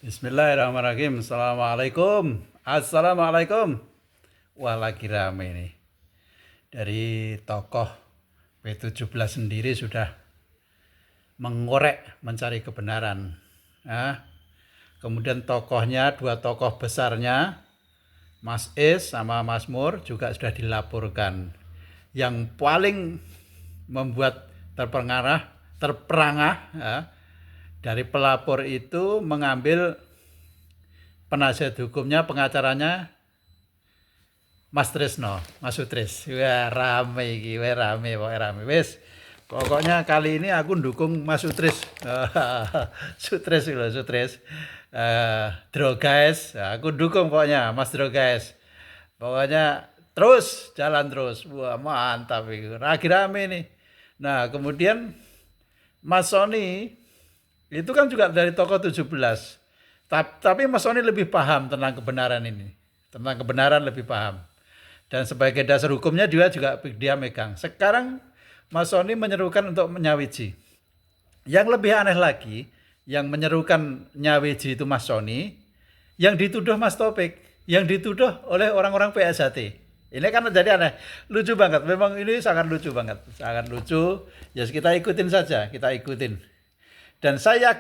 Bismillahirrahmanirrahim. Assalamualaikum. Wah, lagi rame nih. Dari tokoh P17 sendiri sudah mengorek mencari kebenaran. Nah, kemudian dua tokoh besarnya, Mas Is sama Mas Mur juga sudah dilaporkan. Yang paling membuat terperangah ya, dari pelapor itu mengambil penasihat hukumnya, pengacaranya Mas Trisno, Mas Sutris. Wah, rame iki, rame. Wis, pokoknya kali ini aku dukung Mas Sutris. Sutris loh, Sutris. Droguys, aku dukung pokoknya Mas Droguys. Pokoknya jalan terus. Wah, mantap itu. Lagi rame nih. Nah, kemudian Mas Sony itu kan juga dari tokoh 17. Tapi Mas Sony lebih paham tentang kebenaran ini. Tentang kebenaran lebih paham. Dan sebagai dasar hukumnya juga dia megang. Sekarang Mas Sony menyerukan untuk menyawiji. Yang lebih aneh lagi, yang menyerukan nyawiji itu Mas Sony, yang dituduh Mas Topik, yang dituduh oleh orang-orang PSHT. Ini kan jadi aneh, lucu banget. Memang ini sangat lucu banget, sangat lucu. Ya kita ikutin saja, kita ikutin. Dan saya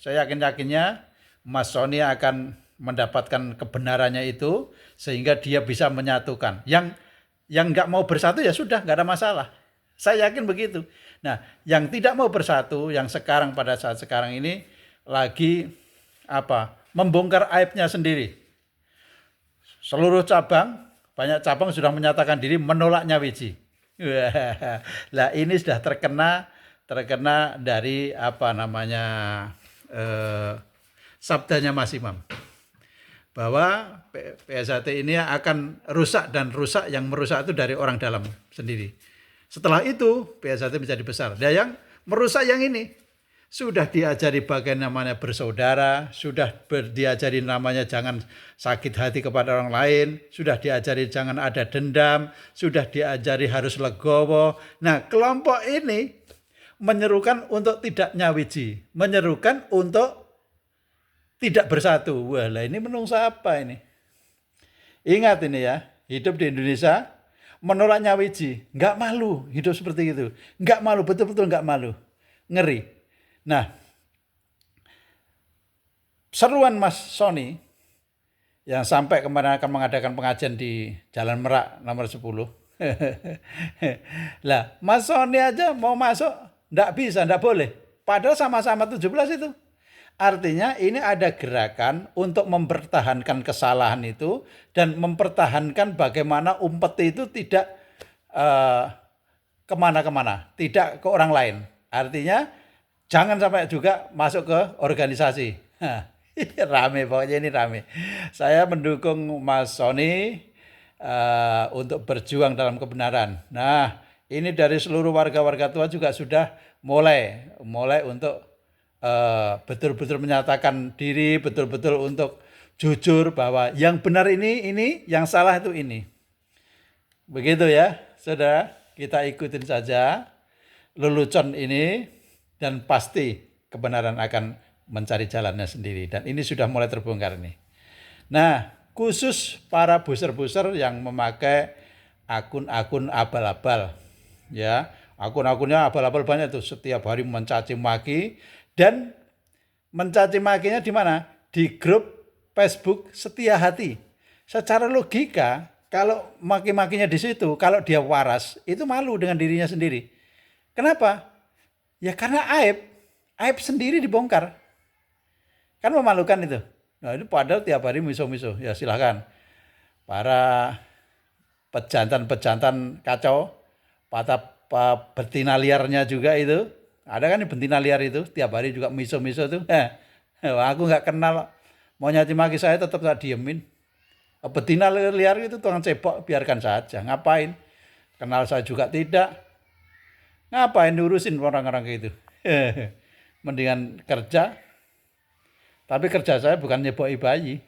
yakinnya Mas Sony akan mendapatkan kebenarannya itu sehingga dia bisa menyatukan. Yang nggak mau bersatu ya sudah, nggak ada masalah. Saya yakin begitu. Nah, yang tidak mau bersatu, yang sekarang pada saat sekarang ini lagi membongkar aibnya sendiri. Seluruh cabang, banyak cabang sudah menyatakan diri menolak nyawiji. Lah ini sudah terkena dari sabdanya Mas Imam, bahwa PSHT ini akan rusak, dan yang merusak itu dari orang dalam sendiri. Setelah itu PSHT menjadi besar. Dan yang merusak yang ini sudah diajari bagian namanya bersaudara, sudah diajari namanya jangan sakit hati kepada orang lain, sudah diajari jangan ada dendam, sudah diajari harus legowo. Nah, kelompok ini menyerukan untuk tidak nyawiji, menyerukan untuk tidak bersatu. Wah, lah ini menungso apa ini? Ingat ini ya, hidup di Indonesia menolak nyawiji, nggak malu hidup seperti itu, nggak malu, betul-betul nggak malu, ngeri. Nah, seruan Mas Sony yang sampai kemarin akan mengadakan pengajian di Jalan Merak nomor 10. Lah, Mas Sony aja mau masuk nggak bisa, nggak boleh. Padahal sama-sama 17 itu. Artinya ini ada gerakan untuk mempertahankan kesalahan itu dan mempertahankan bagaimana umpet itu tidak kemana-kemana, tidak ke orang lain. Artinya jangan sampai juga masuk ke organisasi. Rame, pokoknya ini rame. Saya mendukung Mas Sony untuk berjuang dalam kebenaran. Nah, ini dari seluruh warga-warga tua juga sudah mulai untuk betul-betul menyatakan diri, betul-betul untuk jujur bahwa yang benar ini, yang salah itu ini. Begitu ya, saudara, kita ikutin saja lelucon ini dan pasti kebenaran akan mencari jalannya sendiri. Dan ini sudah mulai terbongkar nih. Nah, khusus para buser-buser yang memakai akun-akun abal-abal, ya, akun-akunnya abal-abal banyak tuh, setiap hari mencaci maki. Dan mencaci makinya di mana? Di grup Facebook Setia Hati. Secara logika, kalau maki-makinya di situ, kalau dia waras, itu malu dengan dirinya sendiri. Kenapa? Ya karena aib sendiri dibongkar. Kan memalukan itu. Nah, itu padahal tiap hari miso-miso. Ya silahkan. Para pejantan kacau, betina liarnya juga itu. Ada kan betina liar itu, tiap hari juga miso-miso tuh. Aku nggak kenal, mau nyaci maki saya tetap tak diemin. Betina liar itu tukang cebok, biarkan saja. Ngapain? Kenal saya juga tidak. Ngapain diurusin orang-orang kayak itu? Mendingan kerja. Tapi kerja saya bukan nyeboki bayi.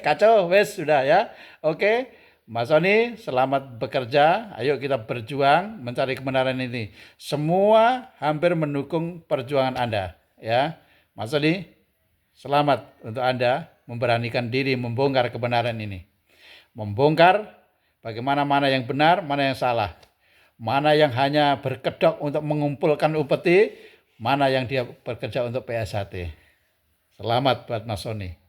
Kacau, wes sudah ya. Oke. Mas Sony, selamat bekerja. Ayo kita berjuang mencari kebenaran ini. Semua hampir mendukung perjuangan Anda, ya. Mas Sony, selamat untuk Anda memberanikan diri membongkar kebenaran ini. Membongkar bagaimana mana yang benar, mana yang salah. Mana yang hanya berkedok untuk mengumpulkan upeti, mana yang dia bekerja untuk PSHT. Selamat buat Mas Sony.